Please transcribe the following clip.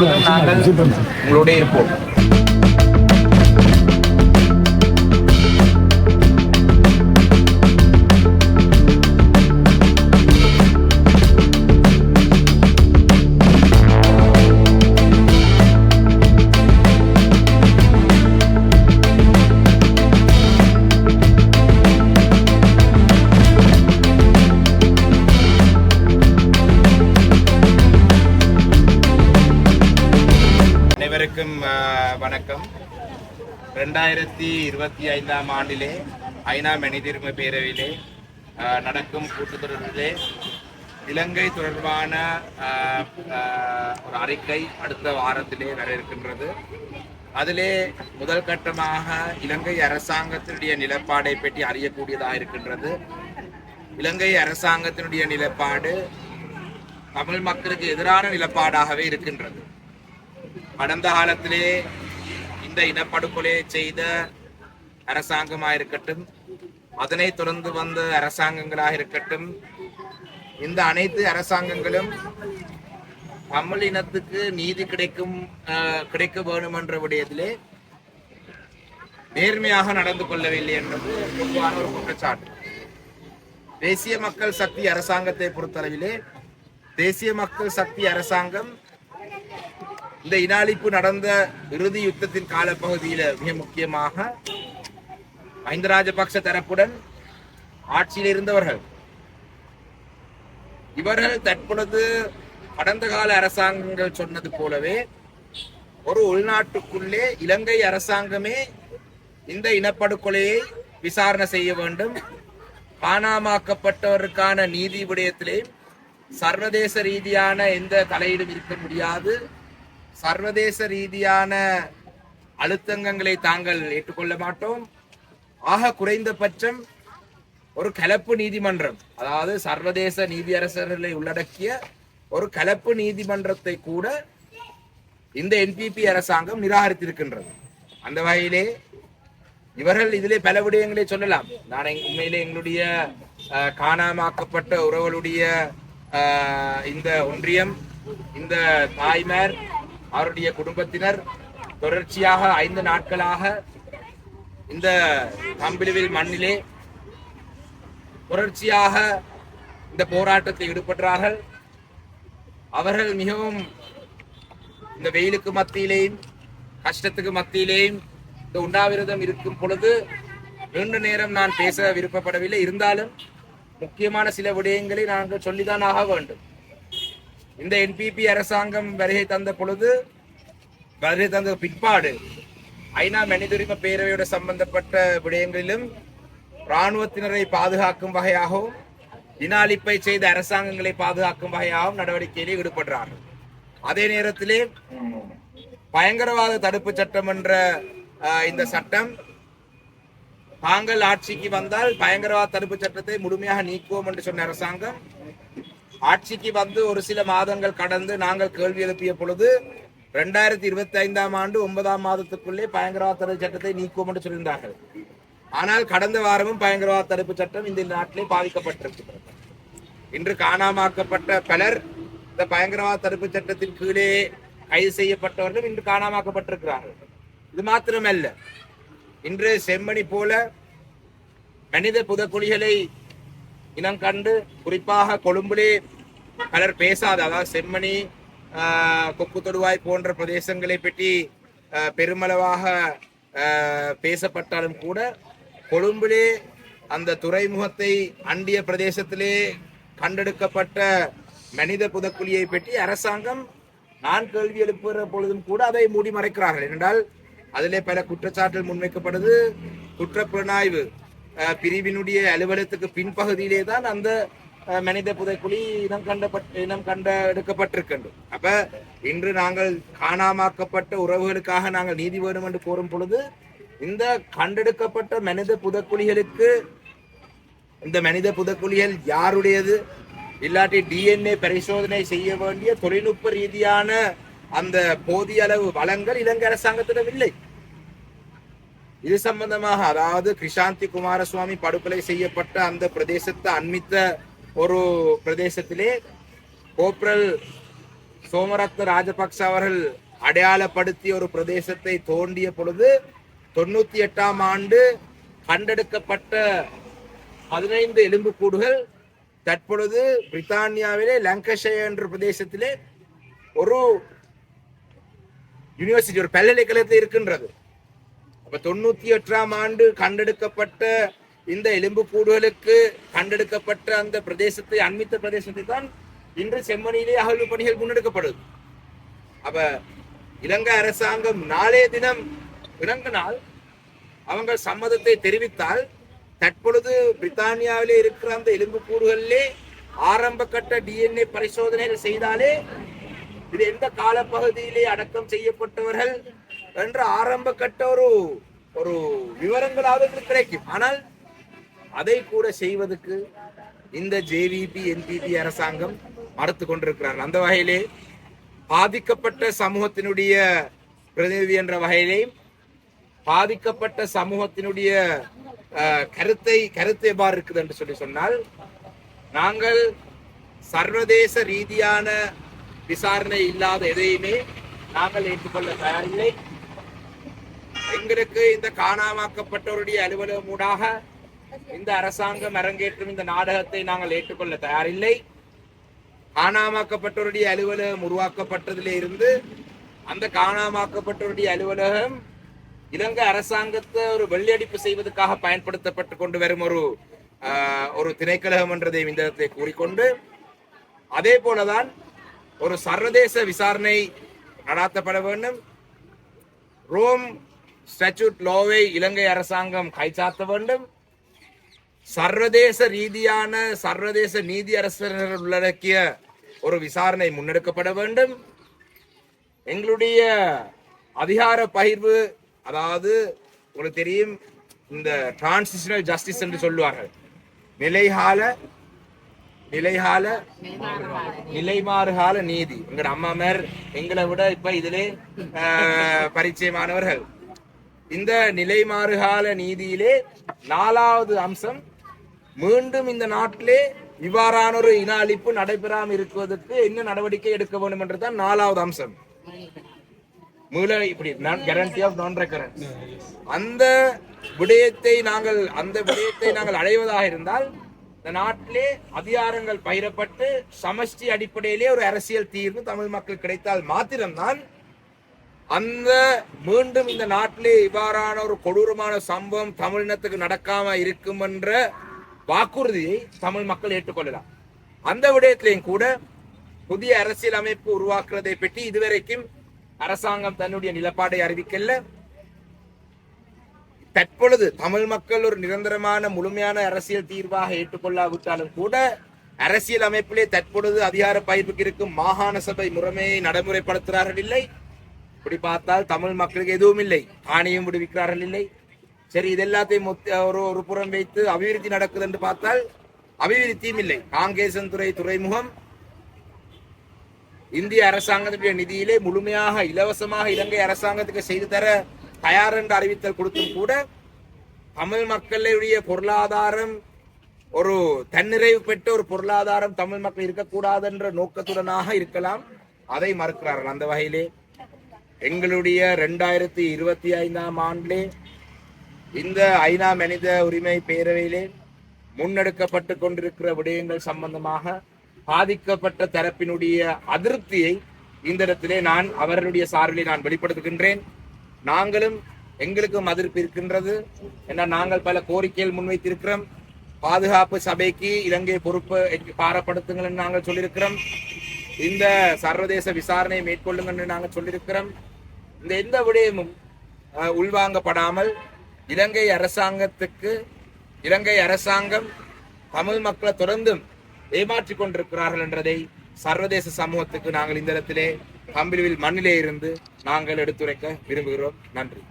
நாங்கள் உங்களோட இருப்போம். அனைவருக்கும் வணக்கம். 2025 ஆண்டிலே ஐநா மனித பேரவையிலே நடக்கும் கூட்டத்தொடரிலே இலங்கை தொடர்பான ஒரு அறிக்கை அடுத்த வாரத்திலே வர இருக்கின்றது. அதிலே முதல் கட்டமாக இலங்கை அரசாங்கத்தினுடைய நிலைப்பாடை பற்றி அறியக்கூடியதாக இருக்கின்றது. இலங்கை அரசாங்கத்தினுடைய நிலைப்பாடு தமிழ் மக்களுக்கு எதிரான நிலைப்பாடாகவே இருக்கின்றது. கடந்த காலத்திலே இந்த இனப்படுகொலையை செய்த அரசாங்கமாக இருக்கட்டும், அதனை தொடர்ந்து வந்த அரசாங்கங்களாக இருக்கட்டும், இந்த அனைத்து அரசாங்கங்களும் தமிழ் இனத்துக்கு நீதி கிடைக்க வேண்டும் என்ற விடயத்திலே நேர்மையாக நடந்து கொள்ளவில்லை என்பது பொதுவான ஒரு குற்றச்சாட்டு. தேசிய மக்கள் சக்தி அரசாங்கத்தை பொறுத்தளவிலே தேசிய மக்கள் சக்தி அரசாங்கம் இந்த இன அழிப்பு நடந்த இறுதி யுத்தத்தின் காலப்பகுதியில் மிக முக்கியமாக மஹிந்த ராஜபக்ஷ தரப்புடன் ஆட்சியில் இருந்தவர்கள். இவர்கள் தற்பொழுது கடந்த கால அரசாங்கங்கள் சொன்னது போலவே ஒரு உள்நாட்டுக்குள்ளே இலங்கை அரசாங்கமே இந்த இனப்படுகொலையை விசாரணை செய்ய வேண்டும், காணாமாக்கப்பட்டவருக்கான நீதி விடயத்திலே சர்வதேச ரீதியான எந்த தலையீடும் இருக்க முடியாது, சர்வதேச ரீதியான அழுத்தங்களை தாங்கள் ஏற்றுக்கொள்ள மாட்டோம், ஆக குறைந்தபட்சம் ஒரு கலப்பு நீதிமன்றம், அதாவது சர்வதேச நீதியரசர்களை உள்ளடக்கிய ஒரு கலப்பு நீதிமன்றத்தை கூட இந்த என்பிபி அரசாங்கம் நிராகரித்திருக்கின்றது. அந்த வகையிலே இவர்கள் இதிலே பல விடயங்களை சொல்லலாம். நான் உண்மையிலே எங்களுடைய காணாமாக்கப்பட்ட உறவுகளுடைய இந்த ஒன்றியம், இந்த தாய்மார், அவருடைய குடும்பத்தினர் தொடர்ச்சியாக 5 நாட்களாக இந்த கம்பிலுவில் மண்ணிலே தொடர்ச்சியாக இந்த போராட்டத்தில் ஈடுபட்டார்கள். அவர்கள் மிகவும் இந்த வெயிலுக்கு மத்தியிலேயும் கஷ்டத்துக்கு மத்தியிலேயும் இந்த உண்ணாவிரதம் இருக்கும் பொழுது நீண்ட நேரம் நான் பேச விருப்பப்படவில்லை. இருந்தாலும் முக்கியமான சில விடயங்களை நாங்கள் சொல்லிதான் ஆக வேண்டும். இந்த என்பிபி அரசாங்கம் வருகை தந்த பிற்பாடு ஐநா மனித உரிமை பேரவையோட சம்பந்தப்பட்ட விடயங்களிலும் இராணுவத்தினரை பாதுகாக்கும் வகையாகவும் இன அழிப்பை செய்த அரசாங்கங்களை பாதுகாக்கும் வகையாகவும் நடவடிக்கையிலே ஈடுபடுறார்கள். அதே நேரத்திலே பயங்கரவாத தடுப்பு சட்டம் என்ற இந்த சட்டம் தாங்கள் ஆட்சிக்கு வந்தால் பயங்கரவாத தடுப்பு சட்டத்தை முழுமையாக நீக்குவோம் என்று சொன்ன அரசாங்கம் ஆட்சிக்கு வந்து ஒரு சில மாதங்கள் கடந்து நாங்கள் கேள்வி எழுப்பிய பொழுது 2025 ஆண்டு 9ஆம் மாதத்துக்குள்ளே பயங்கரவாத தடுப்பு சட்டத்தை நீக்குவோம் என்று சொல்லியிருந்தார்கள். ஆனால் கடந்த வாரமும் பயங்கரவாத தடுப்பு சட்டம் இந்த நாட்டிலே பாதிக்கப்பட்டிருக்கிறது. இன்று காணாமாக்கப்பட்ட பலர் இந்த பயங்கரவாத தடுப்பு சட்டத்தின் கீழே கைது செய்யப்பட்டவர்கள் இன்று காணாமாக்கப்பட்டிருக்கிறார்கள். இது மாத்திரமல்ல, இன்று செம்மணி போல மனித புதக்குழிகளை இனம் கண்டு குறிப்பாக கொழும்பிலே பலர் பேசாத, அதாவது செம்மணி, கொக்கு தொடுவாய் போன்ற பிரதேசங்களை பற்றி பெருமளவாக பேசப்பட்டாலும் கூட கொழும்பிலே அந்த துறைமுகத்தை அண்டிய பிரதேசத்திலே கண்டெடுக்கப்பட்ட மனித புதக்குழியை பற்றி அரசாங்கம் நான் கேள்வி எழுப்புகிற பொழுதும் கூட அதை மூடி மறைக்கிறார்கள். என்றால் அதிலே பல குற்றச்சாட்டுகள் முன்வைக்கப்படுது. குற்றப்புலனாய்வு பிரிவினுடைய அலுவலகத்துக்கு பின்பகுதியிலே தான் அந்த மனித புதைக்குழி இனம் கண்டெடுக்கப்பட்டிருக்கின்றது. அப்ப இன்று நாங்கள் காணாமாக்கப்பட்ட உறவுகளுக்காக நாங்கள் நீதி வேணும் என்று கோரும் பொழுது இந்த கண்டெடுக்கப்பட்ட மனித புதைக்குழிகளுக்கு இந்த மனித புதைக்குழிகள் யாருடையது, இல்லாட்டி டிஎன்ஏ பரிசோதனை செய்ய வேண்டிய தொழில்நுட்ப ரீதியான அந்த போதிய அளவு வளங்கள் இலங்கை அரசாங்கத்திடம் இல்லை. இது சம்பந்தமாக, அதாவது கிருஷாந்தி குமாரசுவாமி படுகொலை செய்யப்பட்ட அந்த பிரதேசத்தை அண்மித்த ஒரு பிரதேசத்திலே கோப்ரல் சோமரத்ன ராஜபக்ச அவர்கள் அடையாளப்படுத்திய ஒரு பிரதேசத்தை தோண்டிய பொழுது 98ஆம் ஆண்டு கண்டெடுக்கப்பட்ட 15 எலும்புக்கூடுகள் தற்பொழுது பிரித்தானியாவிலே லங்கஷயர் என்ற பிரதேசத்திலே ஒரு யூனிவர்சிட்டி, ஒரு பல்கலைக்கழகத்தில் இருக்கின்றது. அப்ப 98ஆம் ஆண்டு கண்டெடுக்கப்பட்ட இந்த எலும்புக்கூடுகளுக்கு கண்டெடுக்கப்பட்ட அந்த பிரதேசத்தை, அண்மித்த பிரதேசத்தை தான் இன்று செம்மணியிலே அகழ்வு பணிகள் முன்னெடுக்கப்படுது. அப்ப இலங்கை அரசாங்கம் நாளைய தினம் இணங்கினால், அவங்க சம்மதத்தை தெரிவித்தால், தற்பொழுது பிரித்தானியாவிலே இருக்கிற அந்த எலும்புக்கூடுகளிலே ஆரம்ப கட்ட டிஎன்ஏ பரிசோதனைகள் செய்தாலே இது எந்த காலப்பகுதியிலே அடக்கம் செய்யப்பட்டவர்கள் என்ற ஆரம்ப கட்ட ஒரு விவரங்களாவது கிடைக்கும். ஆனால் அதை கூட செய்வதற்கு இந்த ஜேவிபி என்பிபி அரசாங்கம் மறுத்து கொண்டிருக்கிறார்கள். அந்த வகையிலே பாதிக்கப்பட்ட சமூகத்தினுடைய பிரதிநிதி என்ற வகையிலே பாதிக்கப்பட்ட சமூகத்தினுடைய கருத்து எவ்வாறு இருக்குது என்று சொன்னால், நாங்கள் சர்வதேச ரீதியான விசாரணை இல்லாத எதையுமே நாங்கள் ஏற்றுக்கொள்ள தயாரில்லை. எங்களுக்கு இந்த காணாமாக்கப்பட்டவருடைய அலுவலகம் ஊடாக இந்த அரசாங்கம் அரங்கேற்றும் இந்த நாடகத்தை நாங்கள் ஏற்றுக்கொள்ள தயாரில்லை. காணாமாக்கப்பட்டவருடைய அலுவலகம் உருவாக்கப்பட்டதிலே இருந்து அந்த காணாமாக்கப்பட்டவருடைய அலுவலகம் இலங்கை அரசாங்கத்தை ஒரு வெள்ளையடிப்பு செய்வதற்காக பயன்படுத்தப்பட்டு கொண்டு வரும் ஒரு திணைக்களம் என்றதை இந்த இடத்தை கூறிக்கொண்டு, அதே போலதான் ஒரு சர்வதேச விசாரணை நடாத்தப்பட வேண்டும். ரோம் ஸ்டாட்யூட் லோவை இலங்கை அரசாங்கம் கைச்சாத்த வேண்டும். சர்வதேச ரீதியான சர்வதேச நீதி அரசர்கள் உள்ளடக்கிய ஒரு விசாரணை முன்னெடுக்கப்பட வேண்டும். எங்களுடைய அதிகார பகிர்வு, அதாவது உங்களுக்கு தெரியும், இந்த டிரான்சிஷனல் ஜஸ்டிஸ் என்று சொல்லுவார்கள், நிலைமாறுகால நீதி. எங்கட அம்மாமார் எங்களை விட இப்ப இதிலே பரிச்சயமானவர்கள். இந்த நிலைமாறுகால நீதியிலே 4வது அம்சம், மீண்டும் இந்த நாட்டிலே இவ்வாறான ஒரு இன அழிப்பு நடைபெறாமல் இருக்குவதற்கு என்ன நடவடிக்கை எடுக்க வேண்டும் என்றுதான் 4வது அம்சம். கேரண்டி ஆஃப் நான் ரெக்கரன்ஸ். அந்த விடயத்தை நாங்கள் அடைவதாக இருந்தால், இந்த நாட்டிலே அதிகாரங்கள் பகிரப்பட்டு சமஷ்டி அடிப்படையிலே ஒரு அரசியல் தீர்வு தமிழ் மக்கள் கிடைத்தால் மாத்திரம்தான் அந்த மீண்டும் இந்த நாட்டிலே இவ்வாறான ஒரு கொடூரமான சம்பவம் தமிழினத்துக்கு நடக்காம இருக்கும் என்ற வாக்குறுதியை தமிழ் மக்கள் ஏற்றுக்கொள்ளலாம். அந்த விடயத்திலையும் கூட புதிய அரசியல் அமைப்பு உருவாக்குறதை பற்றி இதுவரைக்கும் அரசாங்கம் தன்னுடைய நிலப்பாடை அறிவிக்கல. தற்பொழுது தமிழ் மக்கள் ஒரு நிரந்தரமான முழுமையான அரசியல் தீர்வாக ஏற்றுக்கொள்ளாவிட்டாலும் கூட அரசியல் அமைப்பிலே தற்பொழுது அதிகார பயிர்வுக்கு இருக்கும் மாகாண சபை முறைமையை நடைமுறைப்படுத்துகிறார்கள் இல்லை. இப்படி பார்த்தால் தமிழ் மக்களுக்கு எதுவும் இல்லை, காணியும் விடுவிக்கிறார்கள் இல்லை. சரி, இது எல்லாத்தையும் ஒரு புறம் வைத்து அபிவிருத்தி நடக்குது என்று பார்த்தால் அபிவிருத்தியும் இல்லை. காங்கேசன்துறை துறைமுகம் இந்திய அரசாங்கத்துடைய நிதியிலே முழுமையாக இலவசமாக இலங்கை அரசாங்கத்துக்கு செய்து தர தயார் என்று அறிவித்தல் கொடுத்தும் கூட தமிழ் மக்களுடைய பொருளாதாரம் ஒரு தன்னிறைவு பெற்ற ஒரு பொருளாதாரம் தமிழ் மக்கள் இருக்கக்கூடாது என்ற நோக்கத்துடனாக இருக்கலாம், அதை மறுக்கிறார்கள். அந்த வகையிலே எங்களுடைய 2025ஆம் ஆண்டிலே இந்த ஐநா மனித உரிமை பேரவையிலே முன்னெடுக்கப்பட்டு கொண்டிருக்கிற விடயங்கள் சம்பந்தமாக பாதிக்கப்பட்ட தரப்பினுடைய அதிருப்தியை இந்த இடத்திலே நான் அவர்களுடைய சார்பிலே நான் வெளிப்படுத்துகின்றேன். நாங்களும் எங்களுக்கும் அதிருப்தி இருக்கின்றது. ஏன்னா நாங்கள் பல கோரிக்கைகள் முன்வைத்திருக்கிறோம். பாதுகாப்பு சபைக்கு இலங்கை பொறுப்பு பாரப்படுத்துங்கள் என்று நாங்கள் சொல்லியிருக்கிறோம். இந்த சர்வதேச விசாரணை மேற்கொள்ளுங்கள் என்று நாங்கள் சொல்லியிருக்கிறோம். இந்த எந்த விடயமும் உள்வாங்கப்படாமல் இலங்கை அரசாங்கம் தமிழ் மக்களை தொடர்ந்தும் ஏமாற்றிக் கொண்டிருக்கிறார்கள் என்றதை சர்வதேச சமூகத்துக்கு நாங்கள் இந்த இடத்திலே கம்பிலுவில் மண்ணிலே இருந்து நாங்கள் எடுத்துரைக்க விரும்புகிறோம். நன்றி.